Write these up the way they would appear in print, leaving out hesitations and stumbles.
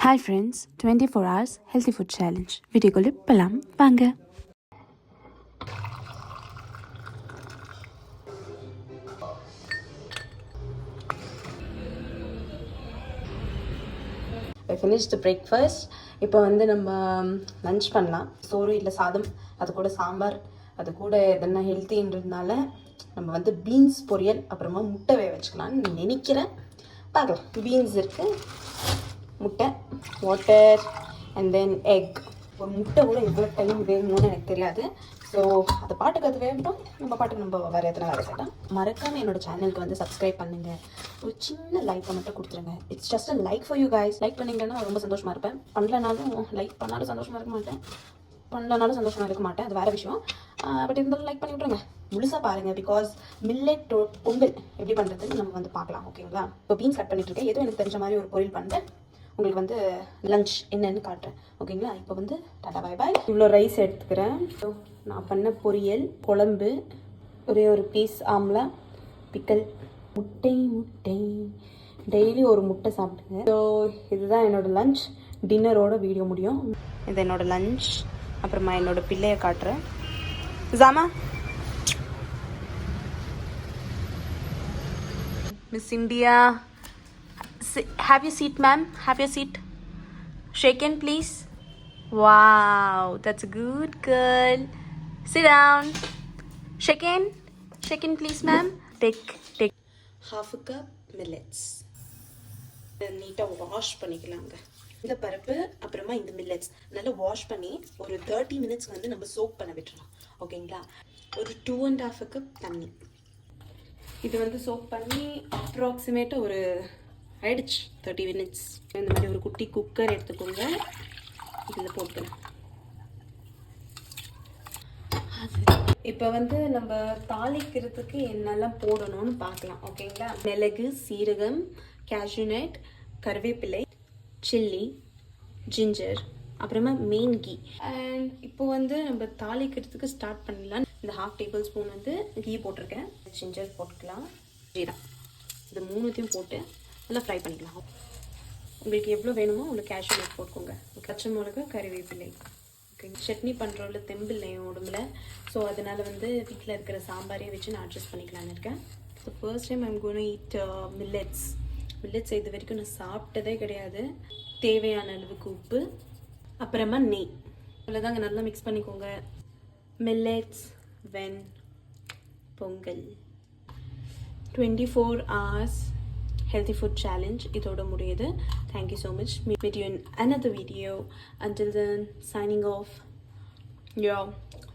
Hi friends, 24 hours healthy food challenge. வீடியோக்குள்ள போலாம் வாங்க. I finished the breakfast. இப்போ வந்து நம்ம லஞ்ச் பண்ணலாம். சோறு இல்லை சாதம், அது கூட சாம்பார், அது கூட எதனா ஹெல்த்தின்றதுனால நம்ம வந்து பீன்ஸ் பொரியல் அப்புறமா முட்டை வேக வச்சுக்கலாம்னு நினைக்கிறேன். பார்க்கலாம். பீன்ஸ் இருக்குது, முட்டை, வாட்டர் அண்ட் தென் எக். ஒரு முட்டை கூட எவ்வளோ டைம் வேணும்னு எனக்கு தெரியாது. ஸோ அதை பாட்டுக்கு அது வேகட்டும், நம்ம பாட்டுக்கு நம்ம வேறு எத்தனை வேறு செய்யலாம். மறக்காமல் என்னோடய சேனலுக்கு வந்து சப்ஸ்கிரைப் பண்ணுங்கள். ஒரு சின்ன லைக்கை மட்டும் கொடுத்துருங்க. It's just a like for you guys. Like பண்ணிங்கன்னா ரொம்ப சந்தோஷமாக இருப்பேன். பண்ணலனாலும் லைக் பண்ணாலும் சந்தோஷமாக இருக்க மாட்டேன், பண்ணலனாலும் சந்தோஷமாக இருக்க மாட்டேன், அது வேறு விஷயம். பட் இருந்தாலும் லைக் பண்ணி விட்ருங்க, முழுசாக பாருங்கள். பிகாஸ் மில்லட் பொங்கல் எப்படி பண்ணுறதுன்னு நம்ம வந்து பார்க்கலாம். ஓகேங்களா? இப்போ பீன்ஸ் கட் பண்ணிட்டுருக்கேன். எதுவும் எனக்கு தெரிஞ்ச மாதிரி ஒரு பொரியல் பண்ணுறேன், உங்களுக்கு வந்து லஞ்ச் என்னன்னு காட்டுறேன். ஓகேங்களா? இப்போ வந்து டாடா பாய் பாய். இவ்வளோ ரைஸ் எடுத்துக்கிறேன். ஸோ நான் பண்ண பொரியல், குழம்பு, ஒரே ஒரு பீஸ் ஆம்லா, பிக்கல், முட்டை டெய்லி ஒரு முட்டை சாப்பிடுங்க. ஸோ இதுதான் என்னோடய லஞ்ச். டின்னரோட வீடியோ முடியும். இது என்னோடய லஞ்ச். அப்புறமா என்னோடய பிள்ளையை காட்டுறேன். ஜாமா, miss India, have your seat ma'am, have your seat. Shake hand please. Wow, that's a good girl. Sit down. Shake hand please ma'am. Take half a cup millets. நீட்டாக wash பண்ணிக்கலாங்க. இந்த பருப்பு அப்புறமா இந்த மில்லட்ஸ் நல்லா வாஷ் பண்ணி ஒரு 30 minutes வந்து நம்ம சோக் பண்ண விட்டுறலாம். ஓகேங்களா? ஒரு 2.5 cup தண்ணி. இது வந்து சோக் பண்ணி அப்ராக்சிமேட்டாக ஒரு ஆயிடுச்சு 30 minutes. இந்த மாதிரி ஒரு குட்டி குக்கர் எடுத்துக்கோங்க. இதில் போட்டுக்கலாம். இப்போ வந்து நம்ம தாளிக்கிறதுக்கு என்னெல்லாம் போடணும்னு பார்க்கலாம். ஓகேங்களா? மிளகு, சீரகம், கேஷ்யூநட், கருவேப்பிலை, சில்லி, ஜிஞ்சர், அப்புறமா மெயின் கீ. அண்ட் இப்போ வந்து நம்ம தாளிக்கிறதுக்கு ஸ்டார்ட் பண்ணலாம். இந்த 1/2 tablespoon வந்து கீ போட்டிருக்கேன். ஜிஞ்சர் போட்டுக்கலாம், ஜீரா, இது மூணுத்தையும் போட்டு நல்லா ஃப்ரை பண்ணிக்கலாம். உங்களுக்கு எவ்வளோ வேணுமோ உங்களுக்கு கேஷ்யூநட் போட்டுக்கோங்க. பச்சை மிளகா, கறிவேப்பிலை. ஓகே, சட்னி பண்ணுறோம்ல தெம்பில்லை உடம்புல. ஸோ அதனால் வந்து வீட்டில் இருக்கிற சாம்பாரே வச்சு நான் அட்ஜஸ்ட் பண்ணிக்கலான்னு இருக்கேன். So first time I'm gonna eat millets. Millets இது வரைக்கும் நான் சாப்பிட்டதே கிடையாது. தேவையான அளவுக்கு உப்பு, அப்புறமா நெய், அவ்வளோதாங்க. நல்லா மிக்ஸ் பண்ணிக்கோங்க. Millets when Pongal 24 hours healthy food challenge இதோட முடியுது. Thank you so much. Meet you in another video. Until then, signing off. Your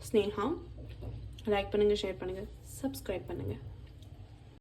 Sneha. Like பண்ணுங்க, share பண்ணுங்க, subscribe பண்ணுங்க.